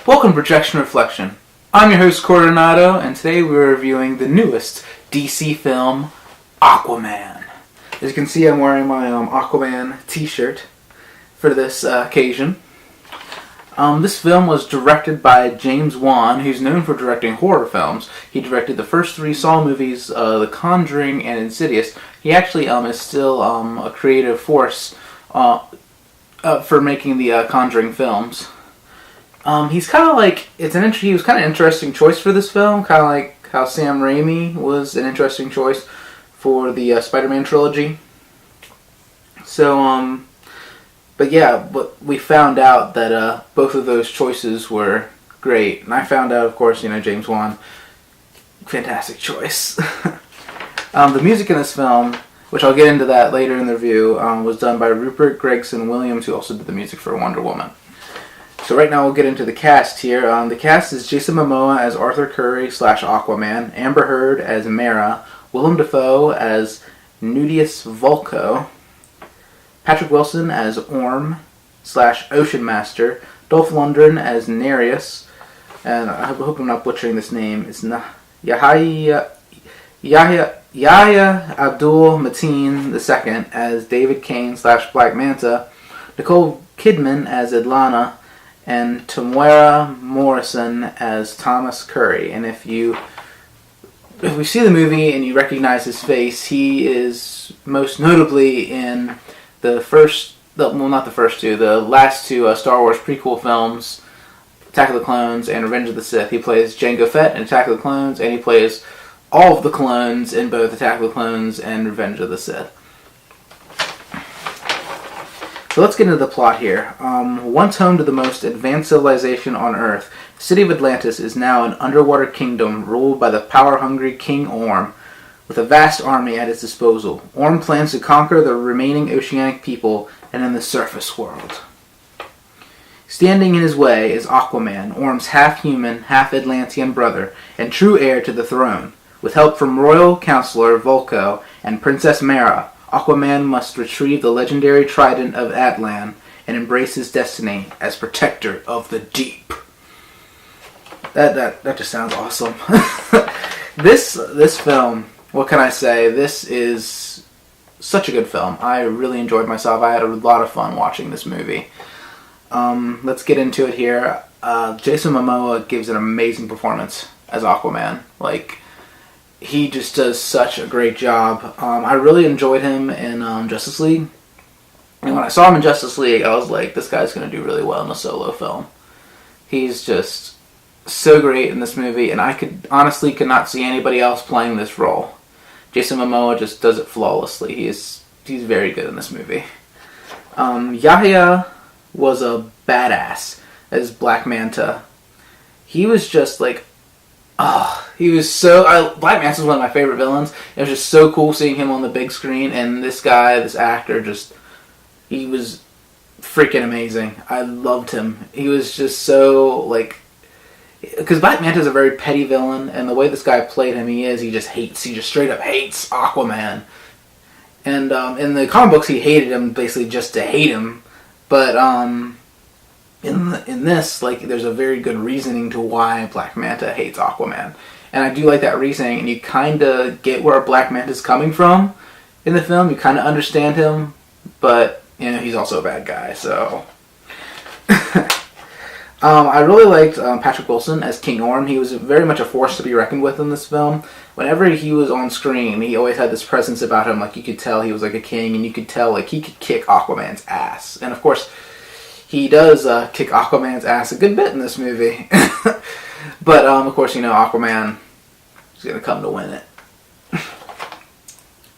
Welcome to Projection Reflection. I'm your host Coronado, and today we're reviewing the newest DC film, Aquaman. As you can see, I'm wearing my Aquaman t-shirt for this occasion. This film was directed by James Wan, who's known for directing horror films. He directed the first three Saw movies, The Conjuring and Insidious. He actually is still a creative force for making the Conjuring films. He's kind of like, he was kind of an interesting choice for this film, kind of like how Sam Raimi was an interesting choice for the Spider-Man trilogy. So, but we found out that both of those choices were great. And I found out, of course, James Wan, fantastic choice. The music in this film, which I'll get into that later in the review, was done by Rupert Gregson Williams, who also did the music for Wonder Woman. So right now we'll get into the cast here. The cast is Jason Momoa as Arthur Curry / Aquaman, Amber Heard as Mera, Willem Dafoe as Nudius Vulko, Patrick Wilson as Orm / Ocean Master, Dolph Lundgren as Nereus, and I hope I'm not butchering this name. It's Yahya Abdul-Mateen II as David Kane / Black Manta, Nicole Kidman as Atlana, and Tamara Morrison as Thomas Curry. And if you see the movie and you recognize his face, he is most notably in the last two Star Wars prequel films, Attack of the Clones and Revenge of the Sith. He plays Jango Fett in Attack of the Clones, and he plays all of the clones in both Attack of the Clones and Revenge of the Sith. So let's get into the plot here. Once home to the most advanced civilization on Earth, the city of Atlantis is now an underwater kingdom ruled by the power-hungry King Orm, with a vast army at its disposal. Orm plans to conquer the remaining oceanic people and in the surface world. Standing in his way is Aquaman, Orm's half-human, half-Atlantean brother, and true heir to the throne. With help from royal counselor Vulko and Princess Mera, Aquaman must retrieve the legendary trident of Atlan and embrace his destiny as protector of the deep. That just sounds awesome. This film, what can I say? This is such a good film. I really enjoyed myself. I had a lot of fun watching this movie. Let's get into it here. Jason Momoa gives an amazing performance as Aquaman. He just does such a great job. I really enjoyed him in Justice League. And when I saw him in Justice League, I was like, this guy's going to do really well in a solo film. He's just so great in this movie, and I could not see anybody else playing this role. Jason Momoa just does it flawlessly. He's very good in this movie. Yahya was a badass as Black Manta. He was just Black Manta's one of my favorite villains. It was just so cool seeing him on the big screen, and this actor, he was freaking amazing. I loved him. He was just so, because Black Manta's a very petty villain, and the way this guy played him, he just straight up hates Aquaman. And in the comic books, he hated him basically just to hate him, but in this, there's a very good reasoning to why Black Manta hates Aquaman. And I do like that reasoning, and you kind of get where Black Manta's coming from in the film. You kind of understand him, but, he's also a bad guy, so. I really liked Patrick Wilson as King Orm. He was very much a force to be reckoned with in this film. Whenever he was on screen, he always had this presence about him. You could tell he was like a king, and you could tell he could kick Aquaman's ass. And of course, he does kick Aquaman's ass a good bit in this movie. But, of course, Aquaman is going to come to win it.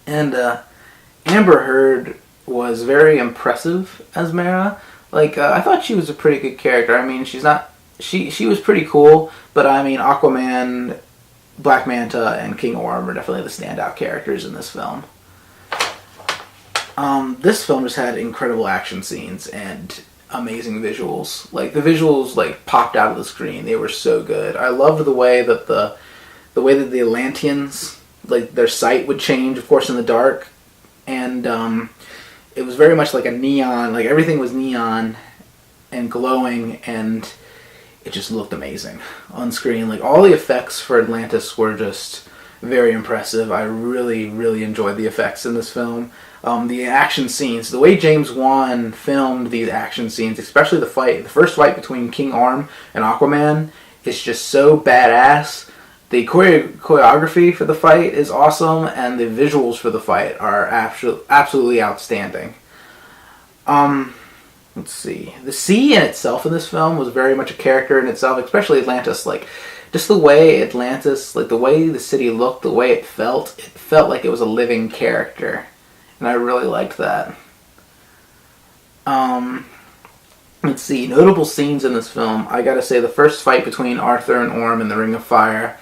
And Amber Heard was very impressive as Mera. Like, I thought she was a pretty good character. I mean, she's not... She was pretty cool, but I mean, Aquaman, Black Manta, and King Orm are definitely the standout characters in this film. This film just had incredible action scenes and amazing visuals. Like, the visuals, like, popped out of the screen. They were so good. I loved the way that the Atlanteans, like, their sight would change, of course, in the dark. And, it was very much like a neon, like, everything was neon and glowing, and it just looked amazing on screen. Like, all the effects for Atlantis were just very impressive. I really, really enjoyed the effects in this film. The action scenes, the way James Wan filmed these action scenes, especially the first fight between King Orm and Aquaman, is just so badass. The choreography for the fight is awesome, and the visuals for the fight are absolutely outstanding. Let's see. The sea in itself in this film was very much a character in itself, especially Atlantis. Like, just the way Atlantis, like the way the city looked, the way it felt like it was a living character. And I really liked that. Let's see. Notable scenes in this film. I gotta say, the first fight between Arthur and Orm in the Ring of Fire,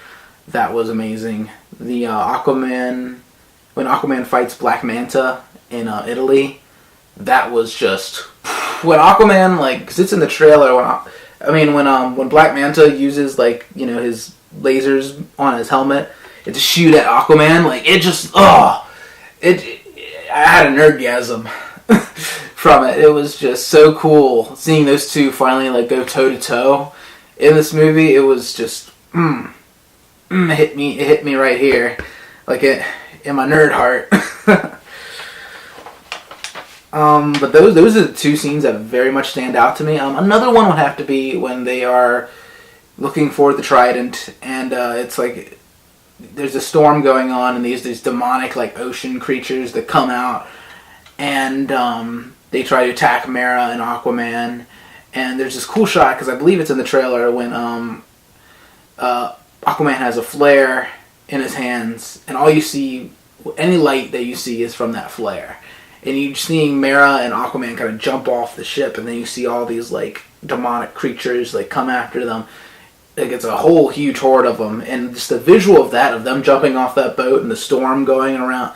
that was amazing. The Aquaman, when Aquaman fights Black Manta in Italy, that was just... When Aquaman, like, because it's in the trailer, when Black Manta uses, like, you know, his lasers on his helmet to shoot at Aquaman, like, it just, I had an nerdgasm from it. It was just so cool seeing those two finally, like, go toe-to-toe in this movie. It was just, it hit me right here, like, in my nerd heart. But those are the two scenes that very much stand out to me. Another one would have to be when they are looking for the trident, and it's like there's a storm going on, and these demonic, like, ocean creatures that come out, and they try to attack Mera and Aquaman. And there's this cool shot, because I believe it's in the trailer, when Aquaman has a flare in his hands, and all you see, any light that you see is from that flare. And you're seeing Mera and Aquaman kind of jump off the ship, and then you see all these, like, demonic creatures, like, come after them. Like, it's a whole huge horde of them, and just the visual of that, of them jumping off that boat and the storm going on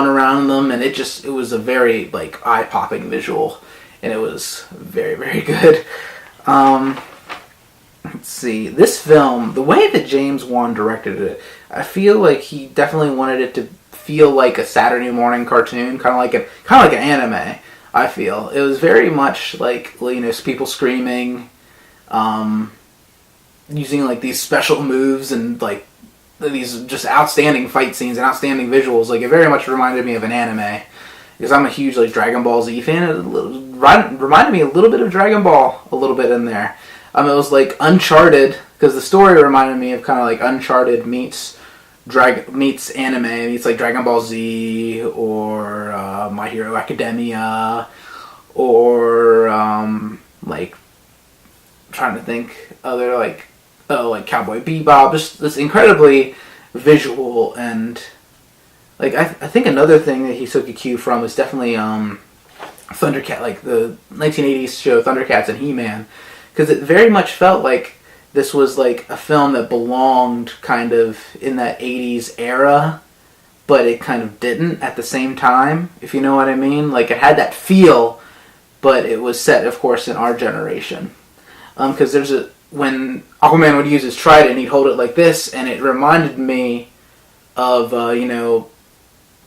around them, and it was a very, like, eye-popping visual, and it was very, very good. Let's see, this film, the way that James Wan directed it, I feel like he definitely wanted it to feel like a Saturday morning cartoon, kind of like an anime. I feel it was very much like, you know, people screaming, using, like, these special moves and, like, these just outstanding fight scenes and outstanding visuals. Like, it very much reminded me of an anime, because I'm a huge, like, Dragon Ball Z fan. It reminded me a little bit of Dragon Ball, a little bit in there. It was like Uncharted, because the story reminded me of kind of like Uncharted meets anime. It's like Dragon Ball Z or My Hero Academia, or like, trying to think other, like, like Cowboy Bebop. Just this incredibly visual, and like I think another thing that he took a cue from is definitely Thundercat, like the 1980s show Thundercats and He-Man, because it very much felt like this was like a film that belonged kind of in that 80s era, but it kind of didn't at the same time, if you know what I mean. Like, it had that feel, but it was set, of course, in our generation. Because when Aquaman would use his trident, he'd hold it like this, and it reminded me of, you know,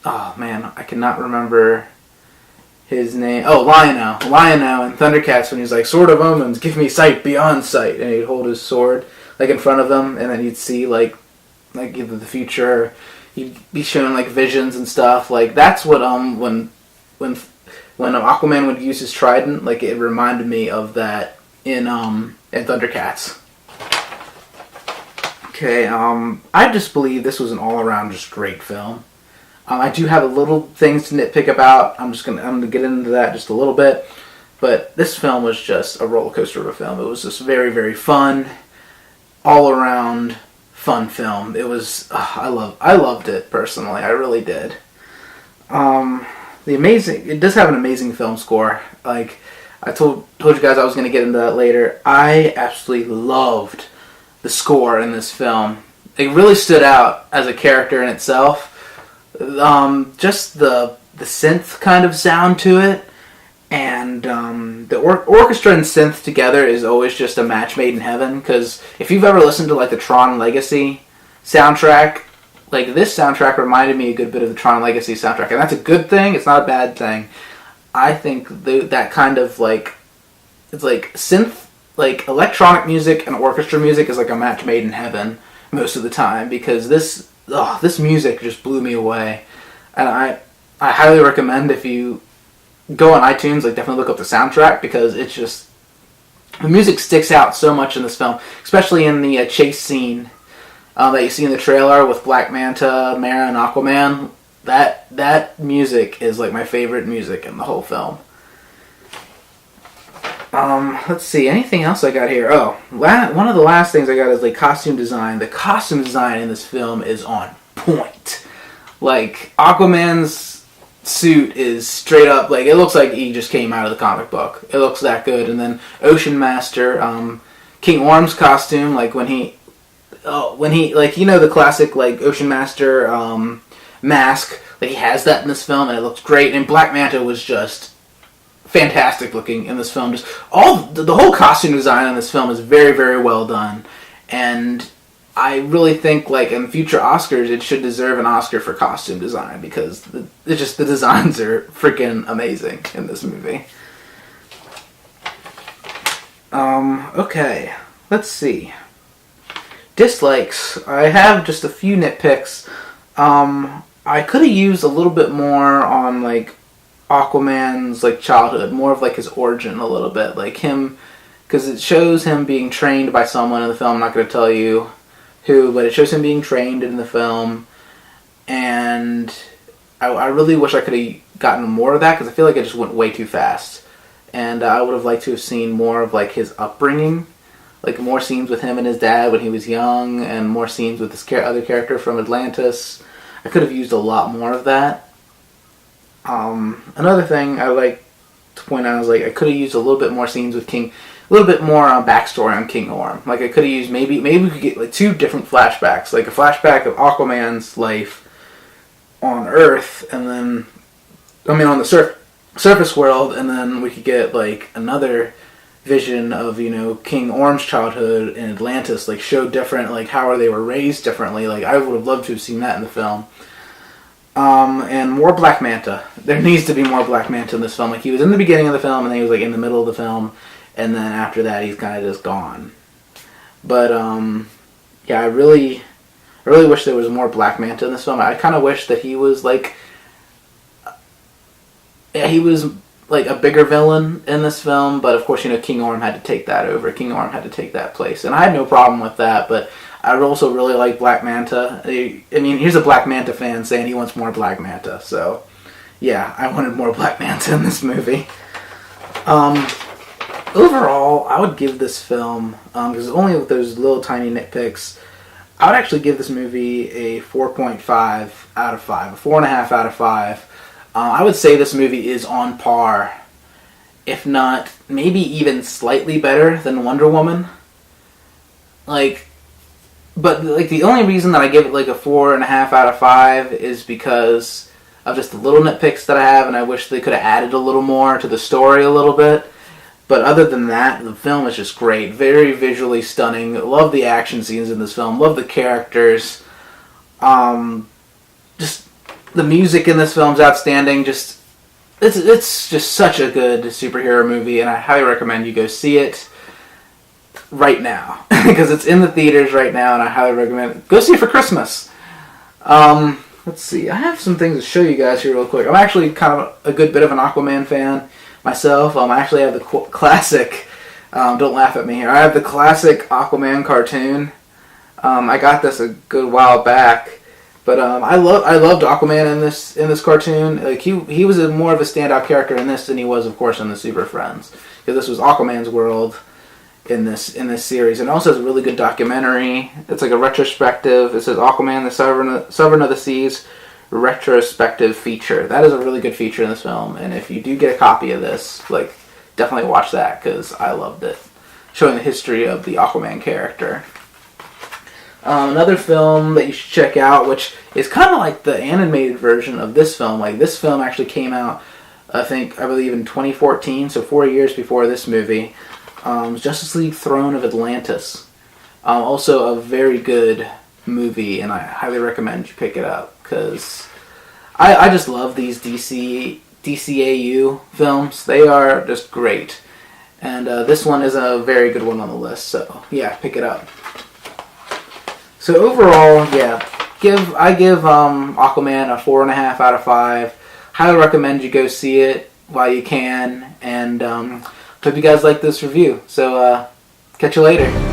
oh man, I cannot remember his name. Oh, Lion-O in Thundercats, when he's like, Sword of Omens, give me sight beyond sight, and he'd hold his sword like in front of him, and then he'd see like either the future, he'd be shown like visions and stuff. Like, that's what when Aquaman would use his trident, like, it reminded me of that in Thundercats. Okay, I just believe this was an all-around just great film. I do have a little things to nitpick about. I'm gonna get into that just a little bit, but this film was just a roller coaster of a film. It was just very, very fun, all-around fun film. It was I loved it personally. I really did. It does have an amazing film score. Like I told you guys I was going to get into that later. I absolutely loved the score in this film. It really stood out as a character in itself. Just the synth kind of sound to it, and the orchestra and synth together is always just a match made in heaven. Because if you've ever listened to like the Tron Legacy soundtrack, like this soundtrack reminded me a good bit of the Tron Legacy soundtrack, and that's a good thing. It's not a bad thing. I think that kind of like, it's like synth, like electronic music and orchestra music is like a match made in heaven most of the time, because this music just blew me away. And I highly recommend, if you go on iTunes, like definitely look up the soundtrack, because it's just, the music sticks out so much in this film, especially in the chase scene that you see in the trailer with Black Manta, Mera, and Aquaman. That music is like my favorite music in the whole film. Let's see, anything else I got here? Oh, one of the last things I got is like costume design. The costume design in this film is on point. Like, Aquaman's suit is straight up, like, it looks like he just came out of the comic book. It looks that good. And then Ocean Master, King Orm's costume, like when he, like, you know, the classic, like, Ocean Master, mask, like, he has that in this film, and it looks great. And Black Manta was just fantastic looking in this film. Just the whole costume design in this film is very, very well done. And I really think, like, in future Oscars, it should deserve an Oscar for costume design, because the designs are freaking amazing in this movie. Okay, let's see. Dislikes. I have just a few nitpicks. I could have used a little bit more on, like, Aquaman's, like, childhood, more of, like, his origin a little bit, like him, because it shows him being trained by someone in the film. I'm not going to tell you who, but it shows him being trained in the film, and I really wish I could have gotten more of that, because I feel like it just went way too fast, and I would have liked to have seen more of, like, his upbringing, like more scenes with him and his dad when he was young, and more scenes with this other character from Atlantis. I could have used a lot more of that. Another thing I like to point out is, like, I could have used a little bit more scenes with King, a little bit more backstory on King Orm. Like, I could have used, maybe we could get, like, 2 different flashbacks, like a flashback of Aquaman's life on Earth, and then, on the surface world, and then we could get, like, another vision of, you know, King Orm's childhood in Atlantis, like, show different, like, how they were raised differently. Like, I would have loved to have seen that in the film. And more Black Manta. There needs to be more Black Manta in this film. Like, he was in the beginning of the film, and then he was, like, in the middle of the film, and then after that, he's kind of just gone. But, yeah, I really wish there was more Black Manta in this film. I kind of wish that he was, like, he was, like, a bigger villain in this film, but of course, you know, King Orm had to take that over. King Orm had to take that place, and I had no problem with that, but I also really like Black Manta. I mean, here's a Black Manta fan saying he wants more Black Manta, so yeah, I wanted more Black Manta in this movie. Overall, I would give this film, because only with those little tiny nitpicks, I would actually give this movie a 4.5 out of 5, a 4.5 out of 5. I would say this movie is on par, if not maybe even slightly better than Wonder Woman. Like, but like the only reason that I give it like a 4.5 out of 5 is because of just the little nitpicks that I have, and I wish they could have added a little more to the story a little bit. But other than that, the film is just great. Very visually stunning. Love the action scenes in this film. Love the characters. Just the music in this film is outstanding. Just it's just such a good superhero movie, and I highly recommend you go see it right now, because it's in the theaters right now, and I highly recommend it. Go see it for Christmas. Let's see. I have some things to show you guys here real quick. I'm actually kind of a good bit of an Aquaman fan myself. I actually have the classic, don't laugh at me here, I have the classic Aquaman cartoon. I got this a good while back, but I loved Aquaman in this cartoon. Like he was more of a standout character in this than he was, of course, in the Super Friends, because this was Aquaman's world in this series. And it also has a really good documentary. It's like a retrospective. It says Aquaman, the Sovereign of the Seas, retrospective feature. That is a really good feature in this film, and if you do get a copy of this, like, definitely watch that because I loved it. Showing the history of the Aquaman character. Another film that you should check out, which is kind of like the animated version of this film. Like, this film actually came out, I believe in 2014, so 4 years before this movie. Justice League Throne of Atlantis. Also a very good movie, and I highly recommend you pick it up, because I just love these DCAU films. They are just great. And this one is a very good one on the list, so yeah, pick it up. So overall, yeah, I give Aquaman a 4.5 out of 5. Highly recommend you go see it while you can, and hope you guys like this review. So catch you later.